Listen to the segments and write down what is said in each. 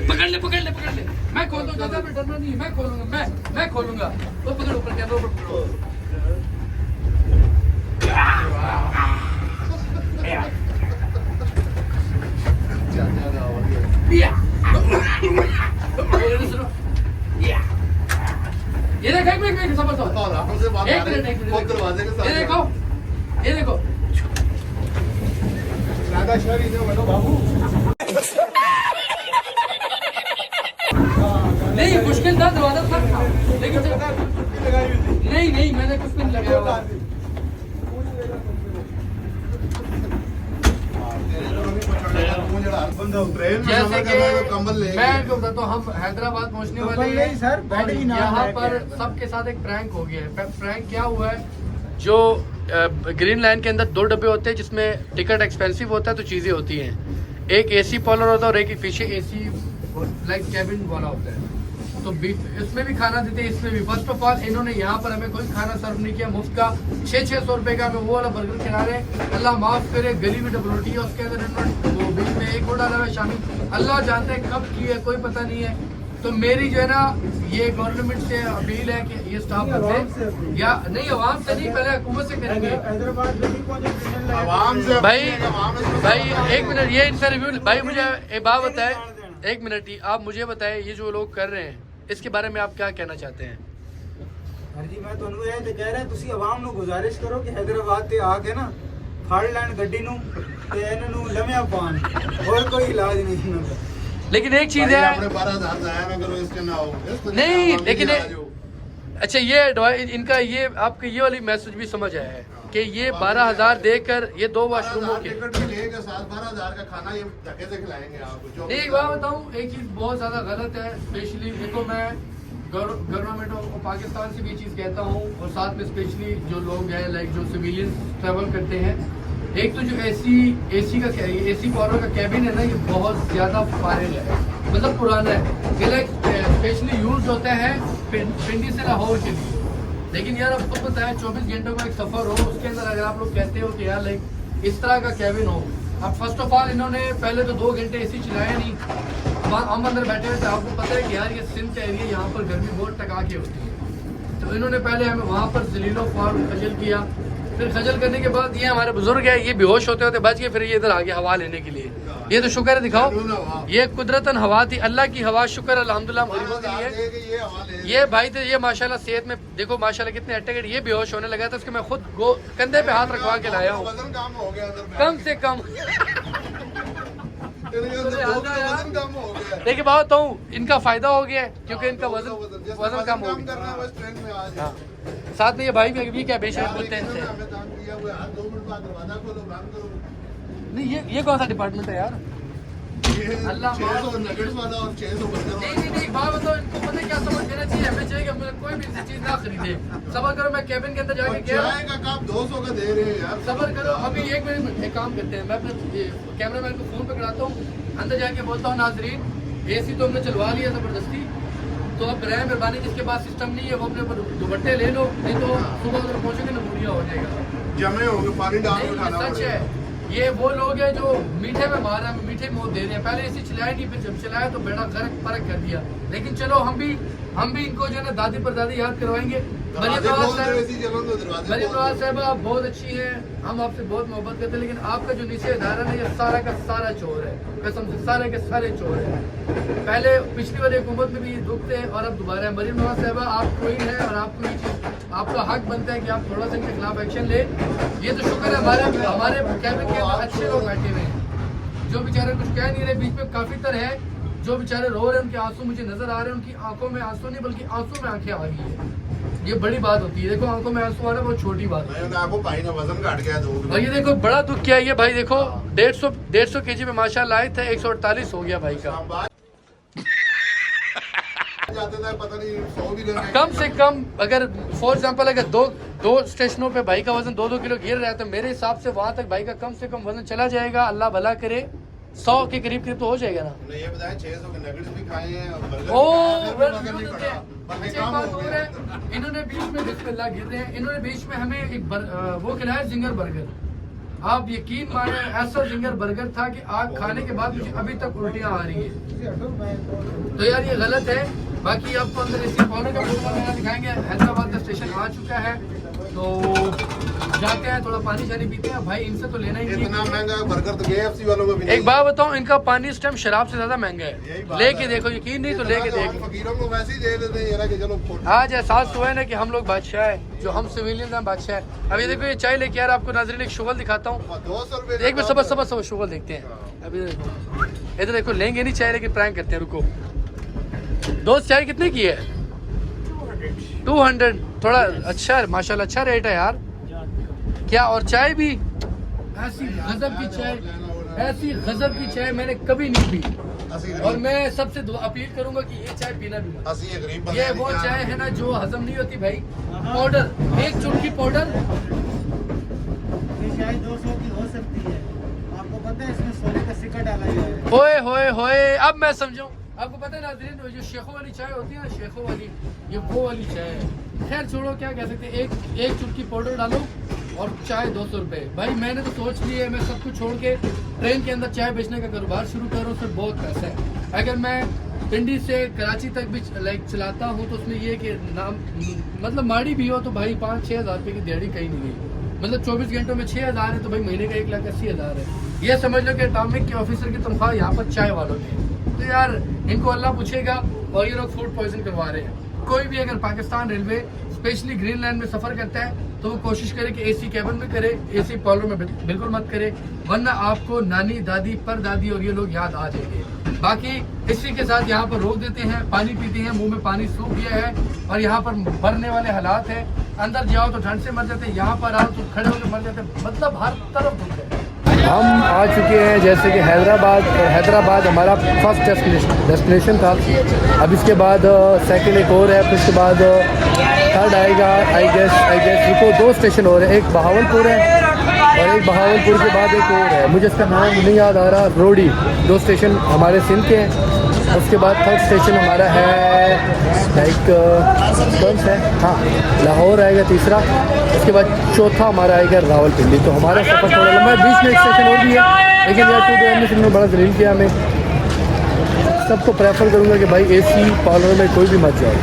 पकड़ ले पकड़ ले पकड़ ले, मैं खोल दूंगा, डरना नहीं, मैं खोलूंगा, मैं खोलूंगा। वो पकड़ ऊपर कैमरा ऊपर पकड़ो। ये देखो एक मिनट समझ एक मिनट ये देखो ये देखो नहीं मुश्किल था, दरवाजा था लेकिन नहीं मैंने कुछ भी नहीं लगाया। जैसे कि मैं आपको बताता हूँ, हम हैदराबाद पहुँचने वाले हैं सर। यहाँ पर सबके साथ एक प्रैंक हो गया है। प्रैंक क्या हुआ है, जो ग्रीन लाइन के अंदर 2 डब्बे होते हैं जिसमें टिकट एक्सपेंसिव होता है, तो चीज़ें होती हैं। एक एसी पॉलर होता है और एक पीछे एसी लाइक कैबिन वाला होता है। तो इसमें भी खाना देते हैं, इसमें भी। फर्स्ट ऑफ ऑल इन्होंने यहाँ पर हमें कोई खाना सर्व नहीं किया, मुफ्त का 600 रुपये का हमें वो वाला बर्गर खिला रहे हैं। अल्लाह माफ़ करे, गली में डबल रोटी है, उसके अंदर इन्होंने वो बीच में एक और डाला हुआ शामिल। अल्लाह जानते हैं कब की है, कोई पता नहीं है। तो मेरी जो है ना ये गवर्नमेंट से अपील है कि ये स्टाफ से या नहीं, आवाम से नहीं, पहले हुकूमत से करेंगे। भाई एक मिनट, ये इनसे रिव्यू। भाई मुझे एक बात बताए, एक मिनट ही आप मुझे बताएं, ये जो लोग कर रहे हैं इसके बारे में आप क्या कहना चाहते हैं? जी मैं तो ये कह रहा तुसी आवाम ਨੂੰ ਗੁਜ਼ਾਰਿਸ਼ ਕਰੋ ਕਿ हैदराबाद ਤੇ ਆ ਕੇ ਨਾ ਫੜ ਲੈਣ ਗੱਡੀ ਨੂੰ ਤੇ ਇਹਨਾਂ ਨੂੰ ਲੰਮਿਆ ਪਾਣ, ਹੋਰ ਕੋਈ इलाज नहीं है। लेकिन एक चीज है, आपने 12,000 जाया ना करो, इसके ना हो नहीं, लेकिन अच्छा ये इनका ये आपके ये वाली मैसेज भी समझ आया है कि ये 12,000 देकर ये 2 वाशरूमों के टिकट भी लेके साथ 12,000 का खाना ये धक्के से खिलाएंगे आपको। एक बात बताऊं, एक चीज बहुत ज्यादा गलत है। स्पेशली देखो, मैं गवर्नमेंट ऑफ पाकिस्तान से भी ये चीज कहता हूँ, और साथ में स्पेशली जो लोग हैं लाइक जो सिविलियन ट्रेवल करते हैं, एक तो जो एसी पॉवर का कैबिन है ना, ये बहुत ज्यादा फारिग है, मतलब पुराना है। ये लाइक स्पेशली यूज होता है पिंडी से लाहौर के लिए। लेकिन यार आपको पता है 24 घंटों का एक सफर हो, उसके अंदर अगर आप लोग कहते हो कि यार लाइक इस तरह का कैबिन हो। अब फर्स्ट ऑफ ऑल इन्होंने पहले तो 2 घंटे एसी चलाया नहीं, हम अंदर बैठे हुए थे। आपको पता है कि यार ये सिंध का एरिया, यहाँ पर गर्मी बहुत टका के होती है। तो इन्होंने पहले हमें वहाँ पर जलीलो ख्वार खजल किया, फिर खजल करने के बाद ये हमारे बुजुर्ग है, ये बेहोश होते होते बच गए, फिर ये इधर आ गया हवा लेने के लिए। ये तो शुक्र है, दिखाओ ये कुदरतन हवा थी, अल्लाह की हवा, शुक्र अल्हम्दुलिल्लाह गरीबों के लिए। ये भाई थे, ये माशाल्लाह सेहत में देखो माशाल्लाह कितने अटैक। ये बेहोश होने लगा था, उसके मैं खुद कंधे पे हाथ रखवा के लाया हूँ, कम से कम। देखिए बात बताऊँ, इनका फायदा हो गया क्योंकि इनका वजन कम हो गया। साथ में ये भाई भी क्या बेशक बोलते हैं नहीं, ये कौन सा डिपार्टमेंट है यार? अल्लाह नहीं बात बताओ, इनको पता क्या समझ देना चाहिए, हमें चाहिए कि कोई भी चीज ना खरीदे। सबर करो, मैं कैबिन के अंदर जाके गया, 200 का दे रहे हैं यार। सबर करो, अभी एक मिनट एक काम करते हैं, मैं अपने कैमरामैन को फोन पकड़ाता हूँ, अंदर जाके बोलता हूँ नाजरीन एसी तो हमने चलवा लिया जबरदस्ती, तो अब बराए मेहरबानी जिसके पास सिस्टम नहीं है वो अपने ऊपर दुपट्टे ले लो, नहीं तो सुबह उधर पहुँचोगे ना मुड़िया हो जाएगा, जमे होंगे, पानी डाल के खाना। सच है, ये वो लोग हैं जो मीठे में मार रहे हैं, मीठे में दे रहे हैं। पहले इसे चलाया नहीं, फिर जब चलाया तो बेड़ा फर्क कर दिया। लेकिन चलो हम भी इनको जो है ना दादी परदादी याद करवाएंगे। मरियम नवाज साहब आप बहुत अच्छी हैं, हम आपसे बहुत मोहब्बत करते हैं, लेकिन आपका जो नीचे इदारा है ये सारा का सारा चोर है, कसम से सारे के सारे चोर हैं। पहले पिछली वाली हुकूमत में भी ये दुख थे और अब दोबारा। मरियम नवाज साहब आप कोई है और आपको ये चीज आपका हक बनता है कि आप थोड़ा सा इनके खिलाफ एक्शन ले। ये तो शुक्र है हमारे कैबिन के अंदर अच्छे लोग बैठे हुए हैं जो बेचारे कुछ कह नहीं रहे। बीच में काफी तरह है जो बेचारे रो रहे हैं, उनके आंसू मुझे नजर आ रहे हैं, उनकी आंखों में आंसू नहीं बल्कि आंसू में आंखें आ गई है। ये बड़ी बात होती है, देखो आंखों में आंसू आना बहुत छोटी बात है। भाई ना वजन घट गया भाई, ये देखो बड़ा दुख क्या है ये भाई, देखो 150 kg में माशाल्लाह आए थे, 148 हो गया भाई का। पता नहीं 100 भी लेना, कम से कम अगर फॉर एग्जांपल अगर दो स्टेशनों पे भाई का वजन 2-2 किलो गिर रहा है तो मेरे हिसाब से वहां तक भाई का कम से कम वजन चला जाएगा, अल्लाह भला करे 100 के करीब तो हो जाएगा ना। ये बताएं 600 के नगेट्स भी खाए हैं और इन्होंने बीच में बिस्मिल्लाह गिर रहे हैं, इन्होंने बीच में हमें एक वो खिलाया जिंगर बर्गर। आप यकीन माने ऐसा जिंगर बर्गर था कि आग खाने के बाद मुझे अभी तक उल्टियाँ आ रही है। तो यार ये गलत है। बाकी आपको अंदर इसी कॉर्नर का फोटो दिखाएंगे। हैदराबाद का स्टेशन आ चुका है, तो जाते हैं थोड़ा पानी शानी पीते हैं। भाई इनसे तो लेना ही नहीं। इतना महंगा बर्गर तो KFC वालों को भी नहीं। एक बात बताऊं, इनका पानी इस टाइम शराब से ज्यादा महंगा यही है। बात लेके है। देखो, यकीन नहीं तो लेके देखो। फकीरों को वैसे ही दे देते हैं ये ना कि चलो आज एहसास हुआ है ना कि हम लोग बादशाह है, जो हम सिविलियन हैं बादशाह है। अभी देखो ये चाय लेके यार, आपको नाज़रीन एक शुगल दिखाता हूँ। 200 रुपए एक बार सब शुगल देखते हैं। अभी देखो, इधर देखो, लेंगे नहीं चाय, लेकिन प्रैंक करते हैं। रुको दोस्त, चाय कितने की है? 200। थोड़ा अच्छा माशाल्लाह, अच्छा रेट है यार। क्या और चाय भी ऐसी गजब की चाय, ऐसी गजब की चाय मैंने कभी नहीं पी। और मैं सबसे अपील करूंगा कि ये चाय पीना भी मत। ये वो चाय है ना जो हजम नहीं होती भाई। पाउडर, एक चुटकी पाउडर ये शायद 200 की हो सकती है। आपको पता है इसमें सोने का सिक्का डाला गया है। होए होए होए, अब मैं समझाऊं। आपको पता है नाज़रीन, जो शेखों वाली चाय होती है ना, शेखों वाली, ये वो वाली चाय है। खैर छोड़ो, क्या कह सकते हैं। एक चुटकी पाउडर डालो और चाय 200 रुपये। भाई मैंने तो सोच लिया है, मैं सब कुछ छोड़ के ट्रेन के अंदर चाय बेचने का कारोबार शुरू करूँ। उसमें बहुत पैसा है। अगर मैं पिंडी से कराची तक भी चलाता हूँ तो उसमें ये कि नाम मतलब माड़ी भी हो तो भाई 5-6 हज़ार रुपये की दिहाड़ी कहीं नहीं गई। मतलब 24 घंटों में 6,000 है तो भाई महीने का 1,80,000 है। ये समझ लो कि अटामिक के ऑफिसर की तनख्वाह यहाँ पर चाय वालों की। तो यार इनको अल्लाह पूछेगा। और ये लोग फूड पॉइजन करवा रहे हैं। कोई भी अगर Pakistan railway specially green line में सफ़र करता है तो वो कोशिश करे कि AC कैबिन में करे, AC पार्लर में बिल्कुल मत करे, वरना आपको नानी दादी परदादी और ये लोग याद आ जाएंगे। बाकी इसी के साथ यहाँ पर रोक देते हैं, पानी पीते हैं, मुंह में पानी सूख गया है और यहाँ पर मरने वाले हालात है। अंदर जाओ तो ठंड से मर जाते हैं, यहाँ पर आओ तो खड़े होकर मर जाते हैं। मतलब हर तरफ दुख है। हम आ चुके हैं जैसे कि हैदराबाद, और हैदराबाद हमारा फर्स्ट डेस्टिनेशन था। अब इसके बाद सेकंड एक और है, फिर इसके बाद थर्ड आएगा आई गेस रुको 2 स्टेशन और है। एक बहावलपुर है और एक बहावलपुर के बाद एक और है, मुझे इसका नाम नहीं याद आ रहा। रोडी। 2 स्टेशन हमारे सिंध के हैं। उसके बाद थर्ड स्टेशन हमारा है लाइक कौन सा है, हाँ लाहौर आएगा तीसरा। उसके बाद चौथा हमारा आएगा रावलपिंडी। तो हमारा सफ़र थोड़ा लंबा है, बीच में एक स्टेशन और भी है, लेकिन यार टू डे ने बड़ा जलील किया हमें। सबको प्रेफर करूँगा कि भाई AC पार्लर में कोई भी मत जाओ।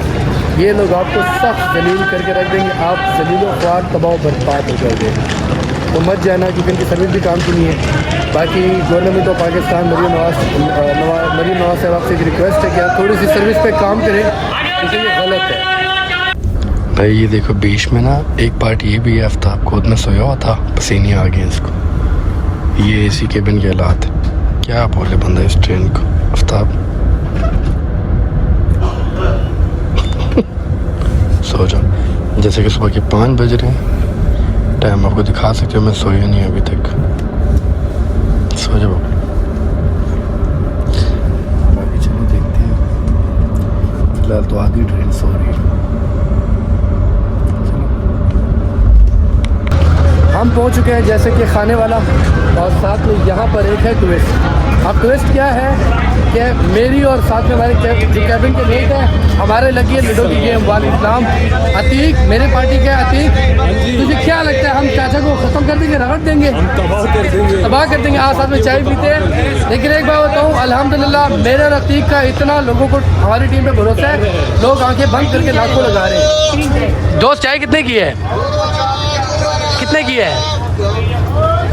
ये लोग आपको सख्त जलील करके रख देंगे, आप जलीलो ख्वार तबाह बर्बाद हो जाओगे। तो मत जाना, क्योंकि इनकी सर्विस भी काम की नहीं है। बाकी गवर्नमेंट ऑफ पाकिस्तान मरीम नवाज साहब आपसे एक रिक्वेस्ट है कि आप थोड़ी सी सर्विस पे काम करें, क्योंकि ये गलत है। भाई ये देखो बीच में ना एक पार्ट ये भी है, आफ्ताब खुद में सोया हुआ था, पसीने आ गए इसको। ये AC केबिन के हालात, क्या बोले बंदा इस ट्रेन को। आफ्ताब सो जाओ। जैसे कि सुबह के 5 बज रहे हैं, टाइम आपको दिखा सकते हो, मैं सोया नहीं अभी तक। सो जाओ। बाकी चलो देखते हैं, फिलहाल तो आधी ट्रेन सो रही है। हम पहुंच चुके हैं जैसे कि खाने वाला, और साथ में यहाँ पर एक है ट्विस्ट। अब ट्विस्ट क्या है कि मेरी और साथ में हमारे जो कैबिन के मेट है, हमारे लगी है लूडो की गेम। वालेकुम अतीक, मेरे पार्टी के अतीक, तुझे क्या लगता है हम चाचा को ख़त्म कर देंगे, रगड़ देंगे? हम तबाह कर देंगे। आज साथ में चाय पीते हैं। लेकिन एक बात बताऊँ, अल्हम्दुलिल्लाह मेरे और अतीक का इतना लोगों को हमारी टीम पे भरोसा है, लोग आंखें बंद करके लाखों लगा रहे हैं। दोस्त चाय कितने की है? कितने की है?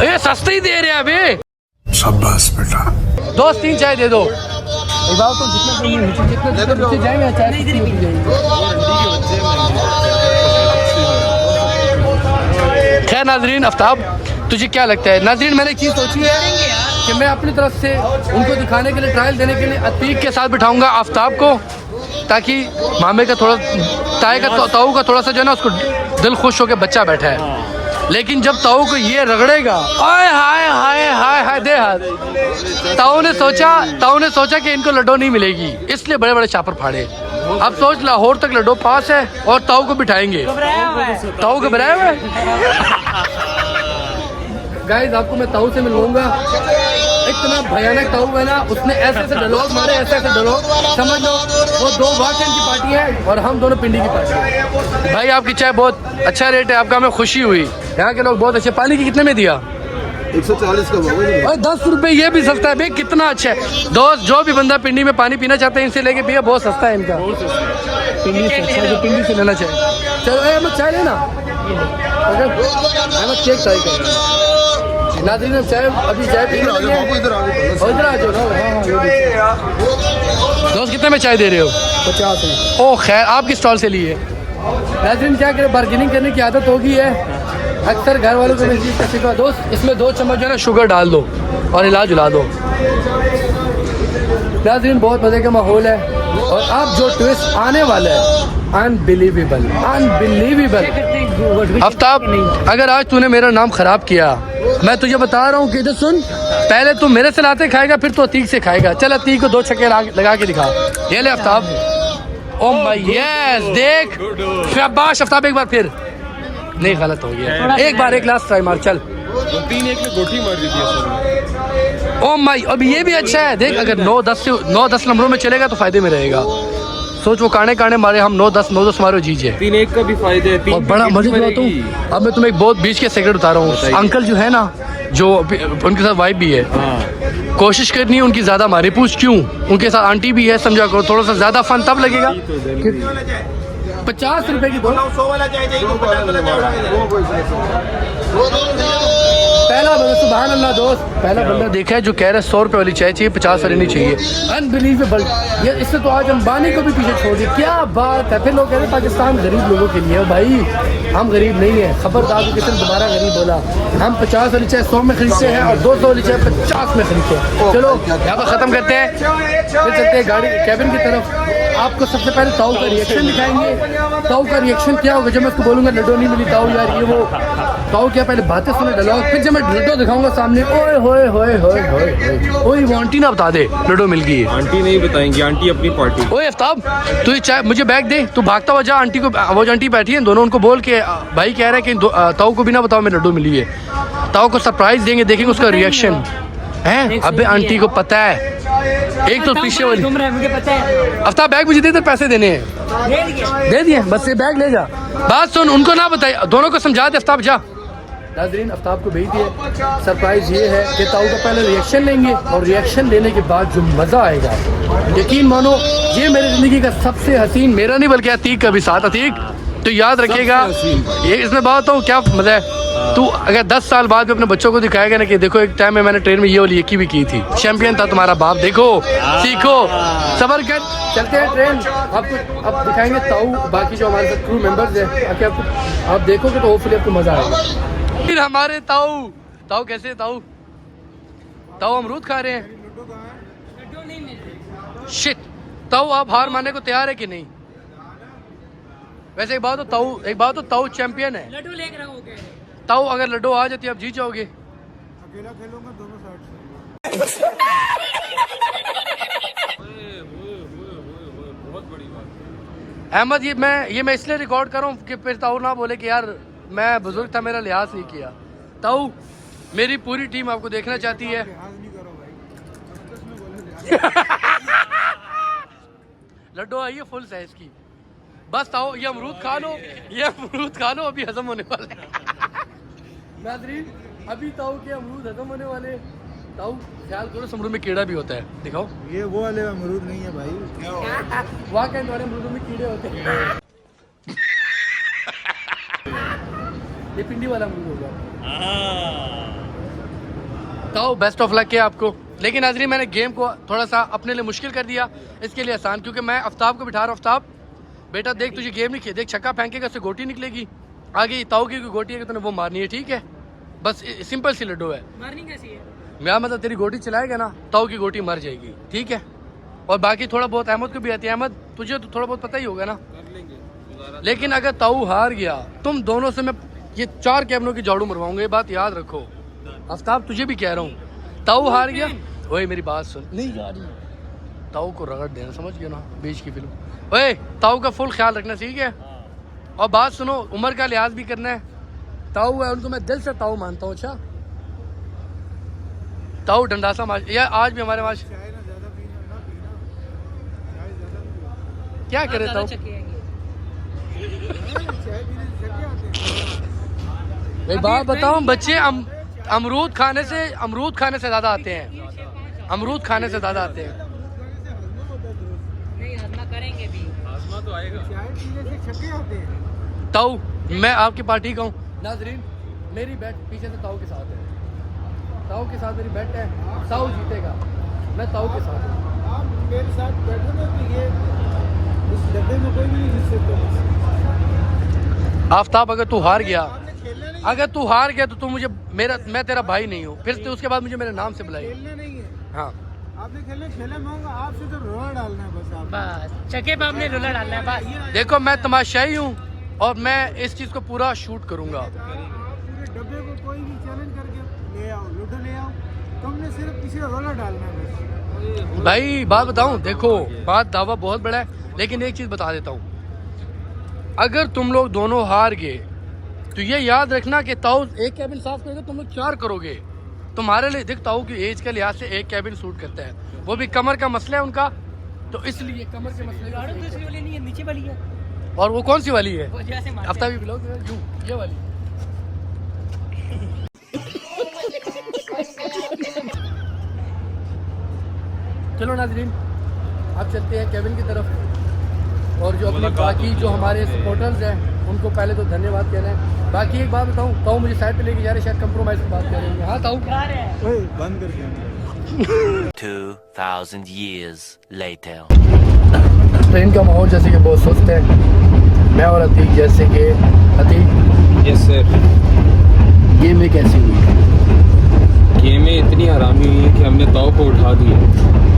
ये सस्ती दे रहे हैं अभी। शाबाश बेटा। दोस्त 3 चाय दे दो। एक बात तो जितने बच्चे जाएंगे चाय नहीं जाएंगे। खैर नाजरीन, आफ्ताब तुझे क्या लगता है? नाजरीन मैंने एक चीज़ सोची है कि मैं अपनी तरफ से उनको दिखाने के लिए, ट्रायल देने के लिए अतीक के साथ बिठाऊंगा आफ्ताब को, ताकि मामे का थोड़ा ताऊ का थोड़ा सा जो है ना उसको दिल खुश होकर बच्चा बैठा है। लेकिन जब ताऊ को ये रगड़ेगा, आय हाय हाय हाय हाय दे हाथ। ताऊ ने सोचा कि इनको लड्डो नहीं मिलेगी, इसलिए बड़े बड़े चापर फाड़े। अब सोच लाहौर तक लड्डो पास है और ताऊ को बिठाएंगे। ताऊ घबराया हुआ है। गाइस आपको मैं ताऊ से मिलवाऊंगा। इतना भयानक ताऊ है ना, उसने ऐसे ऐसे डायलॉग मारे, ऐसे डायलॉग, समझ लो वो 2 वाकन की पार्टी है और हम दोनों पिंडी की पार्टी है। भाई आपकी चाय बहुत अच्छा रेट है, आपका हमें खुशी हुई। यहाँ के लोग बहुत अच्छे। पानी की कितने में दिया? 140 का भाव और 10 रुपए ये भी सस्ता है भाई, कितना अच्छा है दोस्त। जो भी बंदा पिंडी में पानी पीना चाहते हैं इनसे लेके पिए, बहुत सस्ता है इनका, पिंडी से अच्छा है, जो पिंडी से लेना चाहिए। चलो अहमद चाय लेना, अहमद केक ट्राई कर। नाज़रीन अब चाय, अभी चाय पी रहे हैं, इधर आ जाओ ना। दोस्त कितने में चाय दे रहे हो? 50 में। ओ खैर, आपकी स्टॉल से लिए। नाज़रीन क्या करें, बार्गेनिंग करने की आदत होगी है अक्सर घर वालों को। इस चीज़ का सिखा दोस्त, इसमें 2 चम्मच जो है ना शुगर डाल दो और इलाज उला दो। नाज़रीन बहुत मज़े का माहौल है, और अब जो ट्विस्ट आने वाला है अनबिलीवेबल, अनबिलीवेबल। आफ्ताब अगर आज तूने मेरा नाम ख़राब किया, मैं तुझे बता रहा हूँ कि इधर सुन, पहले तू मेरे से लाते खाएगा, फिर तो अतीक से खाएगा। चल अतीक को 2 छक्के लगा के दिखा। ये ले आफ्ताब। ओ माय यस, देख शाबाश आफ्ताब, एक बार फिर। नहीं गलत हो गया, एक बार एक लास्ट ट्राई मार। चल 3-1 में गोटी मार दी थी। ओ माय, अब ये भी अच्छा है। देख अगर 9-10 नंबरों में चलेगा तो फायदे में रहेगा। सोच वो काने मारे, हम 9-10 मारो जीजे। 3-1 का भी फायदे है। और बड़ा मजे बताता हूँ, अब मैं तुम्हें एक बहुत बीच के सेक्रेट बता रहा हूँ। अंकल जो है ना, जो उनके साथ वाइफ भी है, कोशिश करनी है उनकी ज्यादा मारे। पूछ क्यों? उनके साथ आंटी भी है, समझा करो, थोड़ा सा ज्यादा फन तब लगेगा। 50 रुपए की बोला, 100 वाला चाहिए। पहला बंदा, सुभान अल्लाह दोस्त, पहला बंदा देखा है जो कह रहा है 100 रुपए वाली चाय चाहिए, 50 वाली नहीं चाहिए। अनबिलीवेबल, ये इससे तो आज अंबानी को भी पीछे छोड़ दिया। क्या बात है। फिर लोग कह रहे हैं पाकिस्तान गरीब लोगों के लिए है। भाई हम गरीब नहीं है, खबरदार को किसी ने दोबारा गरीब बोला। हम 50 वाली चाय 100 में खरीदते हैं और 200 वाली चाय 50 में खरीदते हैं। चलो यहाँ पर ख़त्म करते हैं, फिर चलते हैं गाड़ी कैबिन की तरफ। आपको सबसे पहले ताऊ का रिएक्शन दिखाएंगे। ताऊ का रिएक्शन क्या होगा जब मैं उसको बोलूँगा लड्डू नहीं मिली ताऊ यार ये वो। ताऊ क्या पहले बातें सुने डायलॉग, फिर जब मैं लड्डू दिखाऊंगा सामने, ओए होए होए होए होए ओए, वो आंटी ना बता दे लड्डू मिल गई है। आंटी नहीं बताएंगी, आंटी अपनी पार्टी। ओए आफ्ताब, तू ये चाय मुझे बैग दे, तू भागता हुआ जा आंटी को, वो जो आंटी बैठी है दोनों, उनको बोल के भाई कह रहा है कि ताऊ को भी ना बताओ मैं लड्डू मिली है। ताऊ को सरप्राइज देंगे, देखेंगे उसका रिएक्शन है। अबे आंटी को पता है, एक तो पीछे वाली मुझे पता है। आफ्ताब बैग मुझे दे, तेरे पैसे देने हैं। दे दिए, बस ये बैग ले जा। बात सुन, उनको ना बताए, दोनों को समझा दे। आफ्ताब जा। नाज़रीन आफ्ताब को भेज दिए। सरप्राइज ये है कि ताऊ का पहले रिएक्शन लेंगे, और रिएक्शन लेने के बाद जो मज़ा आएगा, यकीन मानो ये मेरी ज़िंदगी का सबसे हसीन, मेरा नहीं बल्कि अतीक का भी साथ। अतीक तो याद रखिएगा, ये इसमें बात हो क्या मज़ा है। तू अगर 10 साल बाद भी अपने बच्चों को दिखाएगा ना कि देखो एक टाइम में मैंने ट्रेन में ये वाली एक ही भी की थी, चैंपियन था तुम्हारा बाप, देखो सीखो सबर कर। चलते हैं ट्रेन, आपको अब दिखाएंगे ताऊ, बाकी जो हमारे साथ क्रू मेंबर्स हैं, आप देखोगे तो होपफुली आपको मज़ा आएगा। फिर हमारे ताऊ कैसे ताऊ अमरूद खा रहे हैं। शिट, ताऊ आप हार मानने को तैयार है कि नहीं? वैसे एक बात तो ताऊ चैंपियन है। लड्डू लेकर आओगे ताऊ अगर लड्डू आ जाती है आप जीत जाओगे। अकेला खेलूंगा दोनों साइड से। बहुत बड़ी बात। अहमद ये मैं इसलिए रिकॉर्ड कर रहा हूँ कि फिर ताऊ ना बोले कि यार मैं बुजुर्ग था, मेरा लिहाज नहीं किया। ताऊ मेरी पूरी टीम आपको देखना चाहती है। नहीं करो भाई, लड्डू आई है फुल साइज की। बस ताऊ ये अमरूद खा लो, अभी हजम होने वाले। नाज़रीन अभी ताऊ के अमरूद हजम होने वाले। ताऊ ख्याल करो इस अमरूद में कीड़ा भी होता है, दिखाओ। ये वो वाले अमरूद नहीं है भाई, वाकई वाले अमरूदों में कीड़े होते हैं। ये पिंडी वाला अमरूद होगा। ताऊ बेस्ट ऑफ लक है आपको। लेकिन नाज़रीन मैंने गेम को थोड़ा सा अपने लिए मुश्किल कर दिया, इसके लिए आसान, क्योंकि मैं आफ्ताब को बिठा रहा हूँ। आफ्ताब बेटा देख तुझे गेम नहीं खेल, देख छक्का फेंकेगा उससे गोटी निकलेगी, आगे ताऊ की गोटी है कि तूने वो मारनी है, ठीक है? बस सिंपल सी लड्डू है। मारनी कैसी है? मैं मतलब तेरी गोटी चलाएगा ना, ताऊ की गोटी मर जाएगी, ठीक है? और बाकी थोड़ा बहुत अहमद को भी आती है। अहमद तुझे तो थोड़ा बहुत पता ही होगा ना। कर लेंगे। लेकिन अगर ताऊ हार गया, तुम दोनों से मैं ये 4 कैबिनों की झाड़ू मरवाऊंगा, ये बात याद रखो। आफ्ताब तुझे भी कह रहा हूँ, ताऊ हार गया, ओए मेरी बात सुन, नहीं गाड़ी ताऊ को रगड़ देना, समझ गया ना, बीच की फिल्म। ओए ताऊ का फुल ख्याल रखना, ठीक है? और बात सुनो, उम्र का लिहाज भी करना है। ताऊ है उनको मैं दिल से ताऊ मानता हूँ। अच्छा ताऊ डंडासा मार या आज भी हमारे पास चाय ना ज्यादा पीना, ना पीना चाय ज्यादा नहीं पीना। क्या करे ताऊ? चाय पीने से थके आते हैं। भाई बात बताऊं, बच्चे अमरूद खाने से ज़्यादा आते हैं, अमरूद खाने से ज़्यादा आते हैं। नहीं हजमा करेंगे भी, आजमा तो आएगा। चाय पीने से छक्के आते हैं। ताऊ मैं आपकी पार्टी का हूँ नाजरीन, मेरी बैट पीछे से ताऊ के साथ है, ताऊ के साथ मेरी बैट है, ताऊ जीतेगा, मैं ताऊ के साथ हूँ। आप मेरे साथ बैठो ना तो ये इस डब्बे में कोई भी नहीं घुस सकता। आफ्ताब अगर तू हार गया, आपने खेलना नहीं, अगर तू हार गया तो तू मुझे मैं तेरा भाई नहीं हूँ, फिर तो उसके बाद मुझे मेरे नाम से बुलाइए। खेलना नहीं है। हाँ आपने खेलना मैं आपसे तो रोड़ा डालना है बस। आप बस चके पे हमने लुला डालना है बस। देखो मैं तमाशाई हूँ और मैं इस चीज़ को पूरा शूट करूँगा। आप पूरे डब्बे को कोई भी चैलेंज करके ले आओ, लूडो ले आओ, तुमने सिर्फ किसी का रोड़ा डालना है बस। भाई बात बताऊँ, देखो बात दावा बहुत बड़ा है, लेकिन एक चीज़ बता देता हूँ, अगर तुम लोग दोनों हार गए तो ये याद रखना कि ताऊ एक कैबिन साफ करोगे, तुम लोग 4 करोगे। तुम्हारे लिए देख, ताऊ की एज के लिहाज से एक कैबिन सूट करता है, वो भी कमर का मसला है उनका, तो इसलिए कमर के मसले गाड़ी दूसरी वाली नहीं है, नीचे वाली है, और वो कौन सी वाली है? वो जैसे मारते हफ्ता हैं। भी ब्लॉग ये वाली। चलो नाजरीन अब चलते हैं केबिन की तरफ, और जो अपने बाकी जो हमारे सपोर्टर्स हैं उनको पहले तो धन्यवाद कहना है। बाकी एक बात बताऊं, ताऊ मुझे साइड पे लेके जा रहे, शायद कंप्रोमाइज की बात कर रहे हैं। हाँ ताऊ, क्या रहे हैं? ओए बंद कर दिया। 2000 years later. ट्रेन का माहौल जैसे कि बहुत सुस्त है, मैं और अतीक जैसे कि अतीक यस सर। गेम में कैसी हुई? गेमें इतनी हरामी हुई है कि हमने ताऊ को उठा दिया।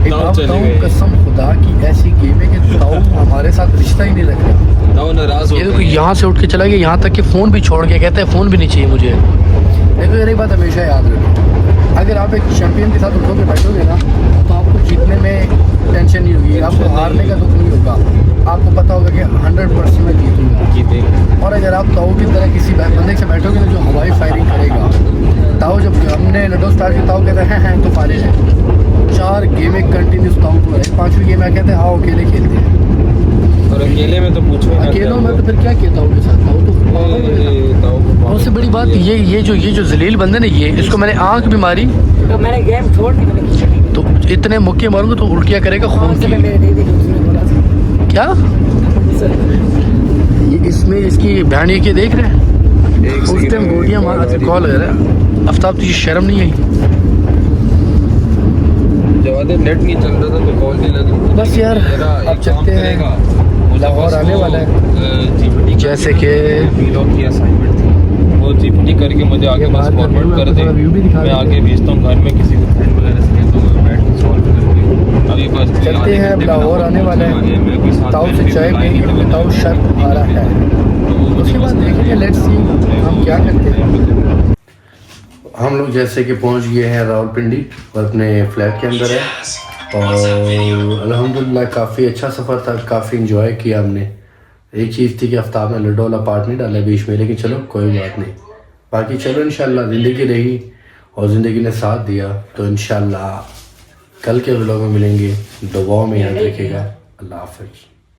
एक ताऊ बात चले बताऊं, गए। कसम खुदा की ऐसी गेम है कि ताऊ हमारे साथ रिश्ता ही नहीं रख रहा। ताऊ नाराज हो ये देखो गए। यहाँ से उठ के चला गया, यहाँ तक कि फ़ोन भी छोड़ के कहता है फ़ोन भी नहीं चाहिए मुझे। देखो यार एक बात हमेशा याद रखो, अगर आप एक चैंपियन के साथ उठोगे बैठोगे ना तो आपको जीतने में टेंशन नहीं होगी, आपको हारने का दुख नहीं होगा, आपको पता होगा कि 100% मैं जीतूंगा। जीतेंगे। और अगर आप ताऊ की तरह किसी बंदे से बैठोगे ना जो हवाई फायरिंग करेगा, ताऊ जब हमने लूडो स्टार्ट किया ताऊ कहते हैं तो फारिग है, 4 गेमें कंटिन्यूस ताऊ को है, 5वीं गेम में कहते हैं आओ अकेले खेलते हैं। और अकेले में तो पूछो ना, अकेलों में तो फिर क्या किया ताऊ के साथ, ताऊ तो पागल हो गया। ताऊ को और उससे बड़ी बात ये जो जलील बंदे ने ये इसको मैंने आंख भी मारी तो मैंने गेम छोड़ दी, मैंने खींच ली। तो इतने मुक्के मारूंगा तो उल्टियाँ करेगा खून से की। मैंने दे दी, उसने बोला था। क्या ये इसमें इसकी बहन के देख रहे हैं, उस टाइम गोलियाँ मार कॉल कर रहा है। आफ्ताब तुझे शर्म नहीं आई? जब नेट नहीं चल रहा था तो कॉल नहीं लगी। बस यार अब चलते हैं, लाहौर आने वाला है। जैसे कि वीलॉग की असाइनमेंट थी, वो जीपीटी करके मुझे आगे बस बाहर का फॉरवर्ड व्यू कर आपको दे, थोड़ा व्यू भी दिखा मैं दें। आगे भेजता हूँ घर में किसी को फ्रेंड वगैरह से, कहता हूँ बैठ के सॉल्व करके। अभी बस चलते आधे हैं, घंटे में लाहौर आने वाला है। आगे मेरे कोई साथ ताऊ बैठ से के चाय बुलाएंगे, पिएंगे, तो ताऊ मैं शर्त आ रहा है, तो वो उसके बाद देखेंगे, लेट्स सी हम क्या करते हैं। हम लोग जैसे कि पहुंच गए हैं रावलपिंडी और अपने फ्लैट के अंदर है, और अल्हम्दुलिल्लाह काफ़ी अच्छा सफ़र था, काफ़ी इंजॉय किया हमने। एक चीज़ थी कि आफ्ताब ने लूडो वाला पार्ट नहीं डाला बीच में, लेकिन चलो कोई बात नहीं, बाकी चलो इंशाल्लाह ज़िंदगी रही और ज़िंदगी ने साथ दिया तो इंशाल्लाह कल के व्लॉग में मिलेंगे। दुआओं में याद रखिएगा। अल्लाह हाफ़िज़।